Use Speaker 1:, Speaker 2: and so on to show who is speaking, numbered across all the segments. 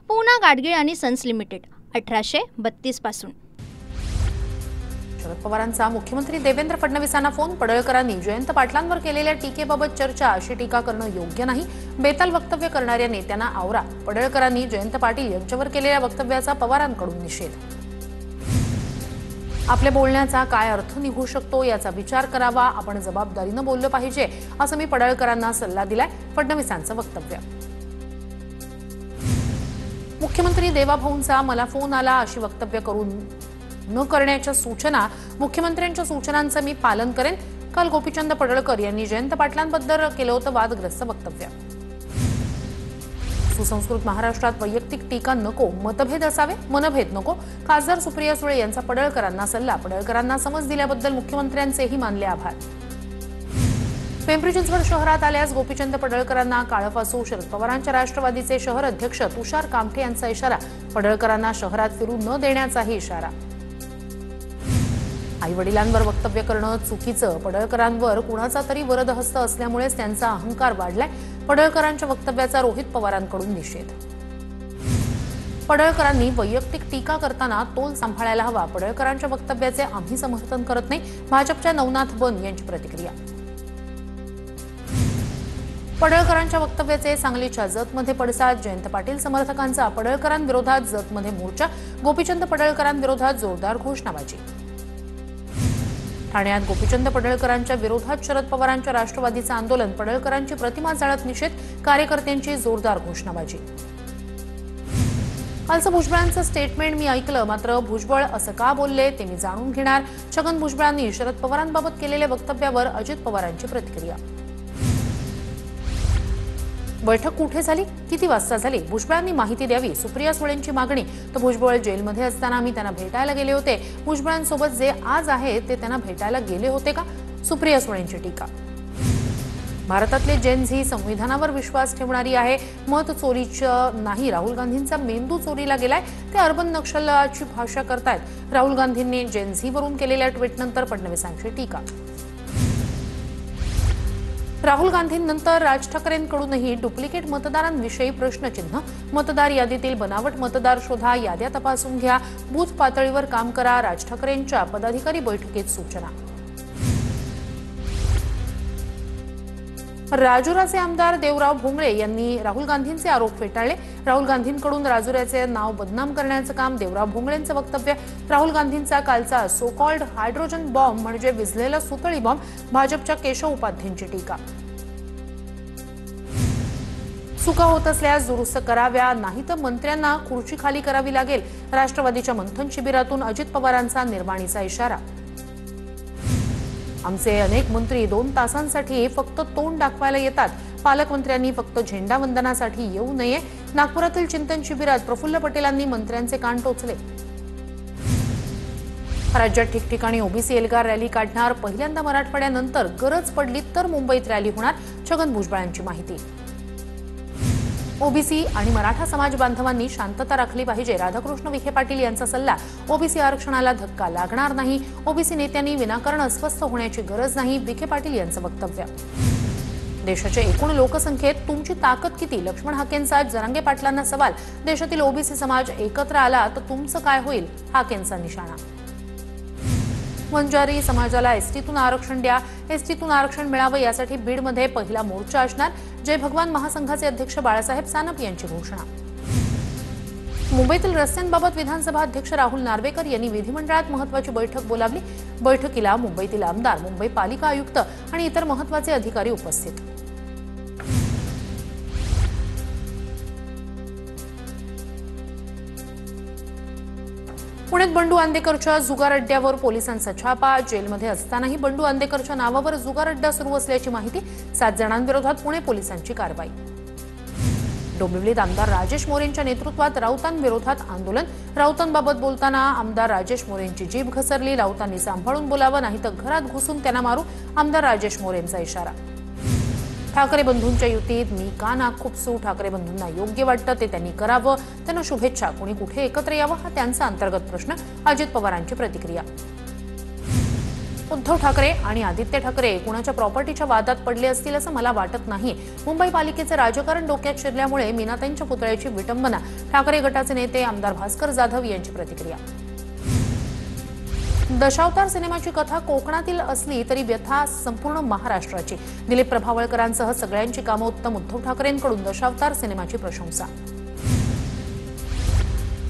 Speaker 1: पूना गाडगीळ आणि sons limited 1832 पासून।
Speaker 2: शरद पवारांचा मुख्यमंत्री देवेंद्र फडणवीसांना फोन। पडळकरांनी जयंत पाटलांवर केलेल्या टीकेबाबत चर्चा, अशी टीका करणं योग्य नाही। बेताल वक्तव्य करणाऱ्या नेत्यांना आवरा। पडळकरांनी जयंत पाटील यांच्यावर केलेल्या वक्तव्याचा पवारांकडून निषेध। आपल्या बोलण्याचा काय अर्थ निघू शकतो याचा विचार करावा। आपण जबाबदारीनं बोललं पाहिजे, असं मी पडळकरांना सल्ला दिलाय। फडणवीसांचं वक्तव्य। मुख्यमंत्री देवाभाऊंचा मला फोन आला, अशी वक्तव्य करून न करण्याच्या सूचना, मुख्यमंत्र्यांच्या सूचनांचं मी पालन करेन। काल गोपीचंद पडळकर यांनी जयंत पाटलांबद्दल केलं होतं वादग्रस्त वक्तव्य। सुसंस्कृत महाराष्ट्रात वैयक्तिक टीका नको, मतभेद असावे, मनभेद नको। खासदार सुप्रिया सुळे यांचा पडळकरांना सल्ला। पडळकरांना समज दिल्याबद्दल मुख्यमंत्र्यांचेही मानले आभार। पिंपरी चिंचवड शहरात आल्यास गोपीचंद पडळकरांना काळफासू। शरद पवारांच्या राष्ट्रवादीचे शहर अध्यक्ष तुषार कामठे यांचा इशारा। पडळकरांना शहरात फिरू न देण्याचाही इशारा। आई वडिलांवर वक्तव्य करणं चुकीचं। पडळकरांवर कुणाचा तरी वरदहस्त असल्यामुळेच त्यांचा अहंकार वाढलाय। पडळकरांच्या वक्तव्याचा रोहित पवारांकडून निषेध। पडळकरांनी वैयक्तिक टीका करताना तोल सांभाळायला हवा। पडळकरांच्या वक्तव्याचे आम्ही समर्थन करत नाही। भाजपच्या नवनाथ बन यांची प्रतिक्रिया। पडळकरांच्या वक्तव्याचे सांगलीच्या जतमध्ये पडसाद। जयंत पाटील समर्थकांचा पडळकरांविरोधात जतमध्ये मोर्चा। गोपीचंद पडळकरांविरोधात जोरदार घोषणाबाजी। ठाण्यात गोपीचंद पडळकरांच्या विरोधात शरद पवारांच्या राष्ट्रवादीचं आंदोलन। पडळकरांची प्रतिमा जाळत निषेध, कार्यकर्त्यांची जोरदार घोषणाबाजी। कालचं भुजबळांचं स्टेटमेंट मी ऐकलं, मात्र भुजबळ असं का बोलले ते मी जाणून घेणार। छगन भुजबळांनी शरद पवारांबाबत केलेल्या वक्तव्यावर अजित पवारांची प्रतिक्रिया। बैठक कुठे झाली, किती वाजता झाली, भुजबळांनी माहिती द्यावी, सुप्रिया सुळेंची मागणी। तर भुजबळ जेलमध्ये असताना मी त्यांना भेटायला गेले होते। भुजबळांसोबत जे आज आहे ते त्यांना भेटायला गेले होते का, सुप्रिया सुळेंची टीका। भारतातले जेन झी संविधानावर विश्वास ठेवणारी आहे। मत चोरीचं नाही, राहुल गांधींचा मेंदू चोरीला गेलाय, ते अर्बन नक्षलाची भाषा करतायत। राहुल गांधींनी जेन झीवरून केलेल्या ट्विटनंतर फडणवीसांची टीका। राहुल गांधींनंतर राज ठाकरेंकडूनही डुप्लिकेट मतदारांविषयी प्रश्नचिन्ह। मतदार यादीतील बनावट मतदार शोधा, याद्या तपासून घ्या, बूथ पातळीवर काम करा। राज ठाकरेंच्या पदाधिकारी बैठकीत सूचना। राजुराचे आमदार देवराव भोंगळे यांनी राहुल गांधींचे आरोप फेटाळले। राहुल गांधींकडून राजुराचे नाव बदनाम करण्याचं काम। देवराव भोंगळेंचं वक्तव्य। राहुल गांधींचा कालचा सो कॉल्ड हायड्रोजन बॉम्ब म्हणजे विझलेला सुतळी बॉम्ब। भाजपच्या केशव उपाध्यांची टीका। चुका होत असल्यास दुरुस्त कराव्या, नाही तर मंत्र्यांना खुर्ची खाली करावी लागेल। राष्ट्रवादीच्या मंथन शिबिरातून अजित पवारांचा निर्वाणीचा इशारा। आमचे अनेक मंत्री 2 तासांसाठी फक्त तोंड दाखवायला येतात। पालकमंत्र्यांनी फक्त झेंडावंदनासाठी येऊ नये। नागपुरातील चिंतन शिबिरात प्रफुल्ल पटेलांनी मंत्र्यांचे कान टोचले। राज्यात ठिकठिकाणी ओबीसी एल्गार रॅली काढणार। पहिल्यांदा मराठवाड्यानंतर गरज पडली तर मुंबईत रॅली होणार। छगन भुजबळांची माहिती। ओबीसी आणि मराठा समाज बांधवांनी शांतता राखली पाहिजे। राधाकृष्ण विखे पाटील यांचा सल्ला। ओबीसी आरक्षणाला धक्का लागणार नाही। ओबीसी नेत्यांनी विनाकारण अस्वस्थ होण्याची गरज नाही। विखे पाटील यांचं वक्तव्य। देशाच्या एकूण लोकसंख्येत तुमची ताकद किती, लक्ष्मण हाकेंचा जरांगे पाटलांना सवाल। देशातील ओबीसी समाज एकत्र आला तर तुमचं काय होईल, हाकेंचा निशाणा। वंजारी समाजाला एसटीतून आरक्षण द्या, एसटीतून आरक्षण मिळावं यासाठी बीडमध्ये पहिला मोर्चा असणार। जय भगवान महासंघाचे अध्यक्ष बाळासाहेब सानप यांची घोषणा। मुंबईतील रस्त्यांबाबत विधानसभा अध्यक्ष राहुल नार्वेकर यांनी विधिमंडळात महत्त्वाची बैठक बोलावली। बैठकीला मुंबईतील आमदार, मुंबई पालिका आयुक्त आणि इतर महत्त्वाचे अधिकारी उपस्थित। पुण्यात बंडू आंदेकरच्या जुगार अड्ड्यावर पोलिसांचा छापा। जेलमध्ये असतानाही बंडू आंदेकरच्या नावावर जुगार अड्डा सुरू असल्याची माहिती। 7 जणांविरोधात पुणे पोलिसांची कारवाई। डोंबिवलीत आमदार राजेश मोरेंच्या नेतृत्वात राऊतांविरोधात आंदोलन। राऊतांबाबत बोलताना आमदार राजेश मोरेंची जीभ घसरली। राऊतांनी सांभाळून बोलावं, नाही तर घरात घुसून त्यांना मारू, आमदार राजेश मोरेंचा इशारा। ठाकरे बंधूंच्या युतीत मी का नाक खुपसू, ठाकरे बंधूंना योग्य वाटतं ते त्यांनी करावं, त्यांना शुभेच्छा। कोणी कुठे एकत्र यावं हा त्यांचा अंतर्गत प्रश्न। अजित पवारांची प्रतिक्रिया। उद्धव ठाकरे आणि आदित्य ठाकरे कुणाच्या प्रॉपर्टीच्या वादात पडले असतील असं मला वाटत नाही. मुंबई पालिकेचे राजकारण डोक्यात शिरल्यामुळे मीनाताईंच्या पुतळ्याची विटंबना. ठाकरे गटाचे नेते आमदार भास्कर जाधव यांची प्रतिक्रिया. दशावतार सिनेमाची कथा कोकणातील असली तरी व्यथा संपूर्ण महाराष्ट्राची. दिलीप प्रभावळकरांसह सगळ्यांची कामं उत्तम. उद्धव ठाकरेंकडून दशावतार सिनेमाची प्रशंसा.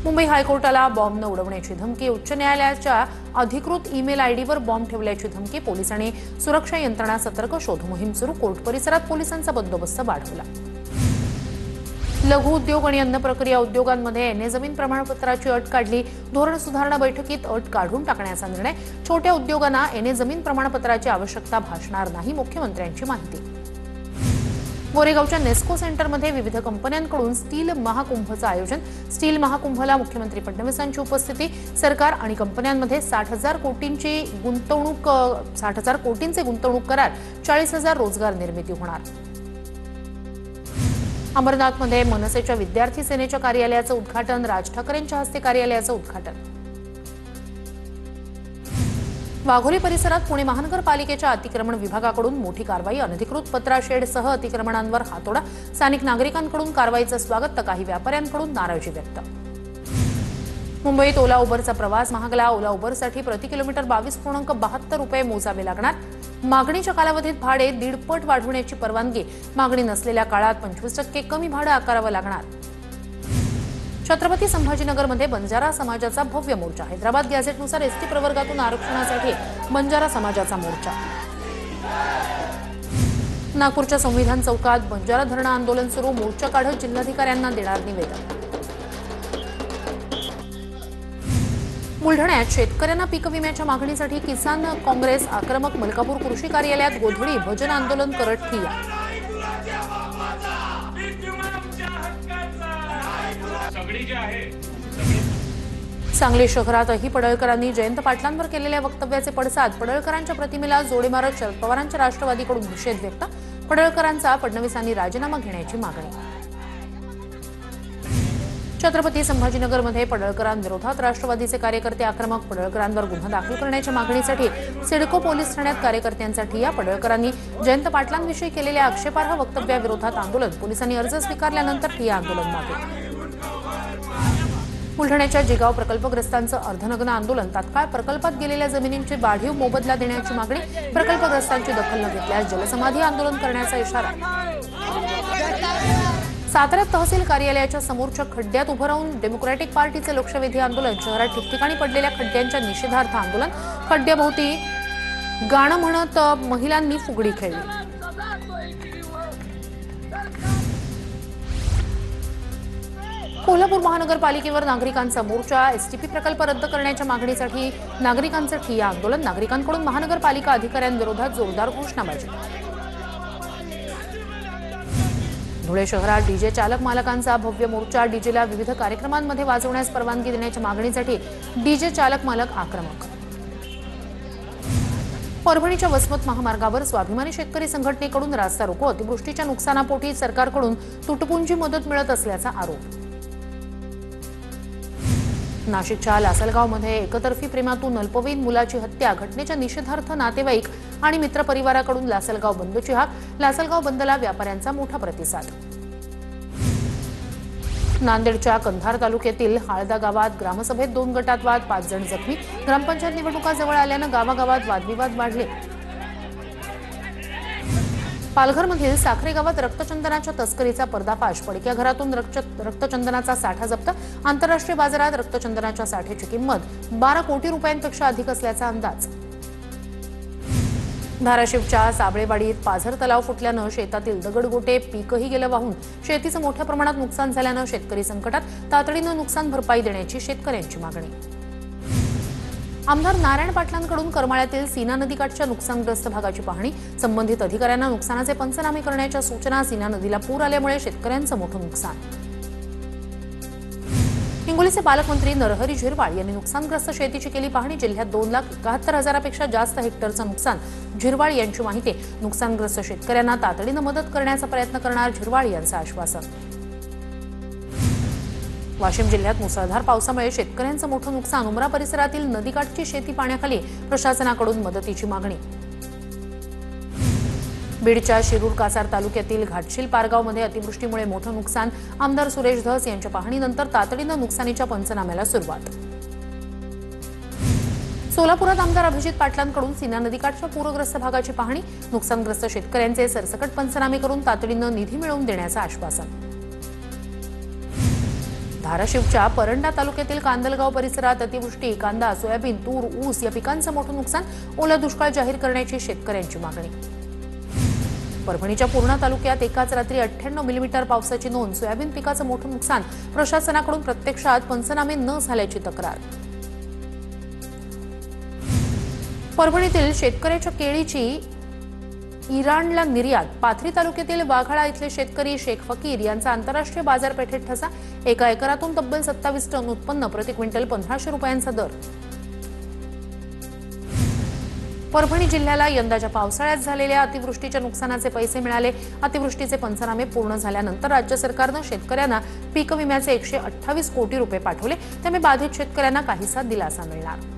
Speaker 2: मुंबई हायकोर्टाला बॉम्ब न उडवण्याची धमकी. उच्च न्यायालयाच्या अधिकृत ईमेल आयडीवर बॉम्ब ठेवल्याची धमकी. पोलीस आणि सुरक्षा यंत्रणा सतर्क. शोध मोहीम सुरू. कोर्ट परिसरात पोलिसांचा बंदोबस्त वाढवला. लघु उद्योग आणि अन्न प्रक्रिया उद्योगांमध्ये एनए जमीन प्रमाणपत्राची अट काढली. धोरण सुधारणा बैठकीत अट काढून टाकण्याचा निर्णय. छोट्या उद्योगांना एनए जमीन प्रमाणपत्राची आवश्यकता भासणार नाही. मुख्यमंत्र्यांची माहिती. गोरेगावच्या नेस्को सेंटरमध्ये विविध कंपन्यांकडून स्टील महाकुंभचं आयोजन. स्टील महाकुंभला मुख्यमंत्री फडणवीसांची उपस्थिती. सरकार आणि कंपन्यांमध्ये 60,000 कोटींचे गुंतवणूक करार. 40,000 रोजगार निर्मिती होणार. अमरनाथमध्ये मनसेच्या विद्यार्थी सेनेच्या कार्यालयाचं उद्घाटन. राज ठाकरेंच्या हस्ते कार्यालयाचं उद्घाटन. वाघोली परिसरात पुणे महानगरपालिकेच्या अतिक्रमण विभागाकडून मोठी कारवाई. अनधिकृत पत्रा शेडसह अतिक्रमणांवर हातोडा. स्थानिक नागरिकांकडून कारवाईचं स्वागत तर काही व्यापाऱ्यांकडून नाराजी व्यक्त. मुंबईत ओला उबरचा प्रवास महागला. ओला उबरसाठी प्रति किलोमीटर 22.72 रुपये मोजावे लागणार. मागणीच्या कालावधीत भाडे 1.5 पट वाढवण्याची परवानगी. मागणी नसलेल्या काळात 25% कमी भाडं आकारावं लागणार. छत्रपती संभाजीनगरमध्ये बंजारा समाजाचा भव्य मोर्चा. हैदराबाद गॅझेटनुसार एसटी प्रवर्गातून आरक्षणासाठी बंजारा समाजाचा मोर्चा. नागपूरच्या संविधान चौकात बंजारा धरणं आंदोलन सुरू. मोर्चा काढत जिल्हाधिकाऱ्यांना देणार निवेदन. बुलढाण्यात शेतकऱ्यांना पीक विम्याच्या मागणीसाठी किसान काँग्रेस आक्रमक. मलकापूर कृषी कार्यालयात गोधडी भजन आंदोलन करत ठिय्या. सांगली शहरातही पडळकरांनी जयंत पाटलांवर केलेल्या वक्तव्याचे पडसाद. पडळकरांच्या प्रतिमेला जोडे मारत शरद पवारांच्या राष्ट्रवादीकडून निषेध व्यक्त. पडळकरांचा फडणवीसांनी राजीनामा घेण्याची मागणी. छत्रपती संभाजीनगरमध्ये पडळकरांविरोधात राष्ट्रवादीचे कार्यकर्ते आक्रमक. पडळकरांवर गुन्हा दाखल करण्याच्या मागणीसाठी सिडको पोलीस ठाण्यात कार्यकर्त्यांचा ठिय्या. पडळकरांनी जयंत पाटलांविषयी केलेल्या आक्षेपार्ह वक्तव्याविरोधात आंदोलन. पोलिसांनी अर्ज स्वीकारल्यानंतर ठिय्या आंदोलन मागे. बुलढाण्याच्या जिगाव प्रकल्पग्रस्तांचं अर्धनग्न आंदोलन. तात्काळ प्रकल्पात गेलेल्या जमिनींची वाढीव मोबदला देण्याची मागणी. प्रकल्पग्रस्तांची दखल न घेतल्यास जलसमाधी आंदोलन करण्याचा इशारा. साताऱ्यात तहसील कार्यालयाच्या समोरच्या खड्ड्यात उभं राहून डेमोक्रॅटिक पार्टीचे लक्षवेधी आंदोलन. शहरात ठिकठिकाणी पडलेल्या खड्ड्यांच्या निषेधार्थ आंदोलन. खड्ड्याभोवती गाणं म्हणत महिलांनी फुगडी खेळली. कोल्हापूर महानगरपालिकेवर नागरिकांचा मोर्चा. एसटीपी प्रकल्प रद्द करण्याच्या मागणीसाठी नागरिकांचं ठिय्या आंदोलन. नागरिकांकडून महानगरपालिका अधिकाऱ्यांविरोधात जोरदार घोषणाबाजी. धुळे शहरात डीजे चालक मालकांचा भव्य मोर्चा. डीजेला विविध कार्यक्रमांमध्ये वाजवण्यास परवानगी देण्याच्या मागणीसाठी डीजे चालक मालक आक्रमक. परभणीच्या वसमत महामार्गावर स्वाभिमानी शेतकरी संघटनेकडून रास्ता रोको. अतिवृष्टीच्या नुकसानापोटी सरकारकडून तुटपुंजी मदत मिळत असल्याचा आरोप. नाशिकच्या लासलगावमध्ये एकतर्फी प्रेमातून अल्पवयीन मुलाची हत्या. घटनेच्या निषेधार्थ नातेवाईक आणि मित्रपरिवाराकडून लासलगाव बंदची हाक. लासलगाव बंदला व्यापाऱ्यांचा मोठा प्रतिसाद. नांदेडच्या कंधार तालुक्यातील हाळदा गावात ग्रामसभेत 2 गटात वाद. 5 जण जखमी. ग्रामपंचायत निवडणुका जवळ आल्यानं गावागावात वादविवाद वाढले. पालघरमधील साखरे गावात रक्तचंदनाच्या तस्करीचा पर्दाफाश. पडक्या घरातून रक्तचंदनाचा साठा जप्त. आंतरराष्ट्रीय बाजारात रक्तचंदनाच्या साठ्याची किंमत 12 कोटी रुपयांपेक्षा अधिक असल्याचा अंदाज. धाराशिवच्या साबळेवाडीत पाझर तलाव फुटल्यानं शेतातील दगडगोटे पीकही गेलं वाहून. शेतीचं मोठ्या प्रमाणात नुकसान झाल्यानं शेतकरी संकटात. तातडीनं नुकसान भरपाई देण्याची शेतकऱ्यांची मागणी. आमदार नारायण पाटलांकडून करमाळ्यातील सीना नदीकाठच्या नुकसानग्रस्त भागाची पाहणी. संबंधित अधिकाऱ्यांना नुकसानाचे पंचनामे करण्याच्या सूचना. सीना नदीला पूर आल्यामुळे शेतकऱ्यांचं मोठं नुकसान. हिंगोलीचे पालकमंत्री नरहरी झिरवाळ यांनी नुकसानग्रस्त शेतीची केली पाहणी. जिल्ह्यात 2,71,000पेक्षा जास्त हेक्टरचं नुकसान. झिरवाळ यांची माहिती. नुकसानग्रस्त शेतकऱ्यांना तातडीनं मदत करण्याचा प्रयत्न करणार. झिरवाळ यांचं आश्वासन. वाशिम जिल्ह्यात मुसळधार पावसामुळे शेतकऱ्यांचं मोठं नुकसान. उमरा परिसरातील नदीकाठची शेती पाण्याखाली. प्रशासनाकडून मदतीची मागणी. बीडच्या शिरूर कासार तालुक्यातील घाटशील पारगावमध्ये अतिवृष्टीमुळे मोठं नुकसान. आमदार सुरेश धस यांच्या पाहणीनंतर तातडीनं नुकसानीच्या पंचनाम्याला सुरुवात. सोलापुरात आमदार अभिजित पाटलांकडून सीना नदीकाठच्या पूरग्रस्त भागाची पाहणी. नुकसानग्रस्त शेतकऱ्यांचे सरसकट पंचनामे करून तातडीनं निधी मिळवून देण्याचं आश्वासन. धाराशिवच्या परंडा तालुक्यातील कांदलगाव परिसरात अतिवृष्टी. कांदा, सोयाबीन, तूर, ऊस या पिकांचं मोठं नुकसान. ओला दुष्काळ जाहीर करण्याची शेतकऱ्यांची मागणी. परभणीच्या पूर्णा तालुक्यात एकाच रात्री 98 मिलीमीटर पावसाची नोंद. सोयाबीन पिकाचं मोठं नुकसान. प्रशासनाकडून प्रत्यक्षात पंचनामे न झाल्याची तक्रार. परभणीतील शेतकऱ्याच्या केळीची इराणला निर्यात. पाथरी तालुक्यातील वाघाळा इथले शेतकरी शेख फकीर यांचा आंतरराष्ट्रीय बाजारपेठेत ठसा. 1 एकरातून तब्बल 27 टन उत्पन्न. प्रति क्विंटल 1500 रुपयांचा दर. परभणी जिल्ह्याला यंदाच्या पावसाळ्यात झालेल्या अतिवृष्टीच्या नुकसानाचे पैसे मिळाले. अतिवृष्टीचे पंचनामे पूर्ण झाल्यानंतर राज्य सरकारनं शेतकऱ्यांना पीक विम्याचे 128 कोटी रुपये पाठवले. त्यामुळे बाधित शेतकऱ्यांना काहीसा दिलासा मिळणार.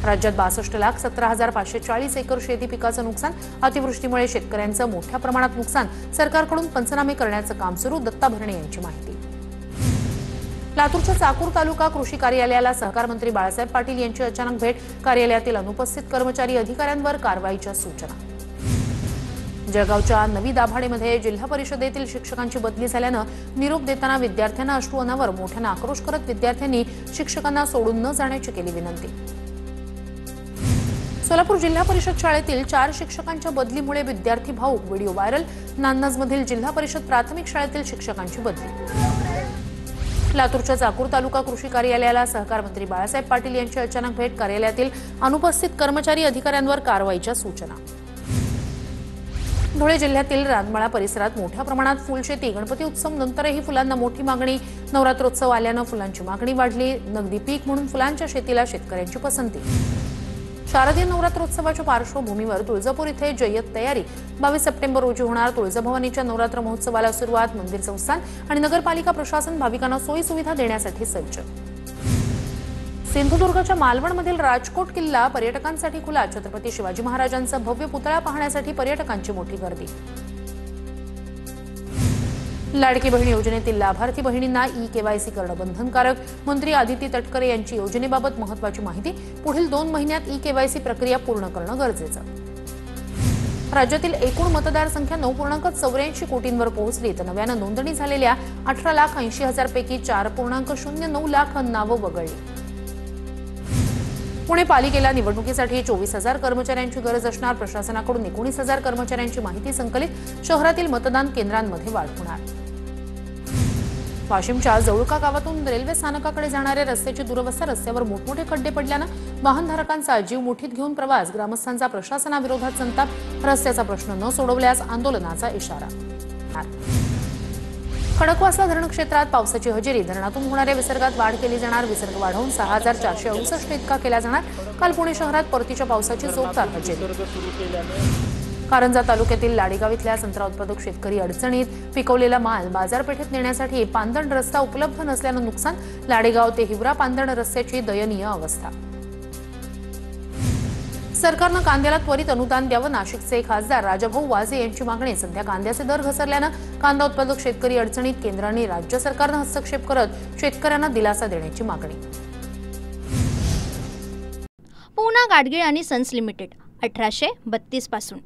Speaker 2: राज्यात 62,17,540 एकर शेती पिकाचं नुकसान. अतिवृष्टीमुळे शेतकऱ्यांचं मोठ्या प्रमाणात नुकसान. सरकारकडून पंचनामे करण्याचं काम सुरू. दत्ता भरणे यांची माहिती. लातूरच्या चाकूर तालुका कृषी कार्यालयाला सहकार मंत्री बाळासाहेब पाटील यांची अचानक भेट. कार्यालयातील अनुपस्थित कर्मचारी अधिकाऱ्यांवर कारवाईच्या सूचना. जळगावच्या नवी दाभाडेमध्ये जिल्हा परिषदेतील शिक्षकांची बदली झाल्यानं निरोप देताना विद्यार्थ्यांना अश्रू अनावर. मोठ्यानं आक्रोश करत विद्यार्थ्यांनी शिक्षकांना सोडून न जाण्याची केली विनंती. सोलापूर जिल्हा परिषद शाळेतील 4 शिक्षकांच्या बदलीमुळे विद्यार्थी भाऊक. Video viral. नान्नजमधील जिल्हा परिषद प्राथमिक शाळेतील शिक्षकांची बदली. लातूरच्या चाकूर तालुका कृषी कार्यालयाला सहकार मंत्री बाळासाहेब पाटील यांची अचानक भेट. कार्यालयातील अनुपस्थित कर्मचारी अधिकाऱ्यांवर कारवाईच्या सूचना. धुळे जिल्ह्यातील रानमाळा परिसरात मोठ्या प्रमाणात फुलशेती. गणपती उत्सव नंतरही फुलांना मोठी मागणी. नवरात्रोत्सव आल्यानं फुलांची मागणी वाढली. नगदी पीक म्हणून फुलांच्या शेतीला शेतकऱ्यांची पसंती. शारदीय नवरात्रोत्सवाच्या पार्श्वभूमीवर तुळजापूर इथे जय्यत तयारी. 22 सप्टेंबर रोजी होणार तुळजाभवानीच्या नवरात्र महोत्सवाला सुरुवात. मंदिर संस्थान आणि नगरपालिका प्रशासन भाविकांना सोयी सुविधा देण्यासाठी सज्ज. सिंधुदुर्गच्या मालवणमधील राजकोट किल्ला पर्यटकांसाठी खुला. छत्रपती शिवाजी महाराजांचा भव्य पुतळा पाहण्यासाठी पर्यटकांची मोठी गर्दी. लाडकी बहीण योजनेतील लाभार्थी बहिणींना ई-केवायसी करणं बंधनकारक. मंत्री आदिती तटकरे यांची योजनेबाबत महत्त्वाची माहिती. पुढील 2 महिन्यात ई-केवायसी प्रक्रिया पूर्ण करणं गरजेचं. राज्यातील एकूण मतदारसंख्या 9.84 कोटींवर पोहोचली. तर नव्यानं नोंदणी झालेल्या 18,80,000 पैकी 4.09 लाख नावं वगळली. पुणे पालिकेला निवडणुकीसाठी 24,000 कर्मचाऱ्यांची गरज असणार. प्रशासनाकडून 19,000 कर्मचाऱ्यांची माहिती संकलित. शहरातील मतदान केंद्रांमध्ये वाढ होणार. वाशिमच्या जवळका गावातून रेल्वे स्थानकाकडे जाणाऱ्या रस्त्याची दुरवस्था. रस्त्यावर मोठमोठे खड्डे पडल्यानं वाहनधारकांचा जीव मुठीत घेऊन प्रवास. ग्रामस्थांचा प्रशासनाविरोधात संताप. रस्त्याचा प्रश्न न सोडवल्यास आंदोलनाचा इशारा. खडकवासला धरण क्षेत्रात पावसाची हजेरी. धरणातून होणाऱ्या विसर्गात वाढ केली जाणार. विसर्ग वाढवून 6,468 इतका केला जाणार. काल पुणे शहरात परतीच्या पावसाची जोरदार हजेरी. कारंजा तालुक्यातील लाडेगाव इथल्या संत्रा उत्पादक शेतकरी अडचणीत. पिकवलेला माल बाजारपेठेत नेण्यासाठी पांदण रस्ता उपलब्ध नसल्यानं नुकसान. लाडेगाव ते हिवरा पांदण रस्त्याची दयनीय अवस्था. सरकारनं कांद्याला त्वरित अनुदान द्यावं. नाशिकचे खासदार राजाभाऊ वाजे यांची मागणी. सध्या कांद्याचे दर घसरल्यानं कांदा उत्पादक शेतकरी अडचणीत. केंद्राने राज्य सरकारनं हस्तक्षेप करत शेतकऱ्यांना दिलासा देण्याची मागणी.
Speaker 1: पूना गाडगीळ आणि सन्स लिमिटेड 1832 पासून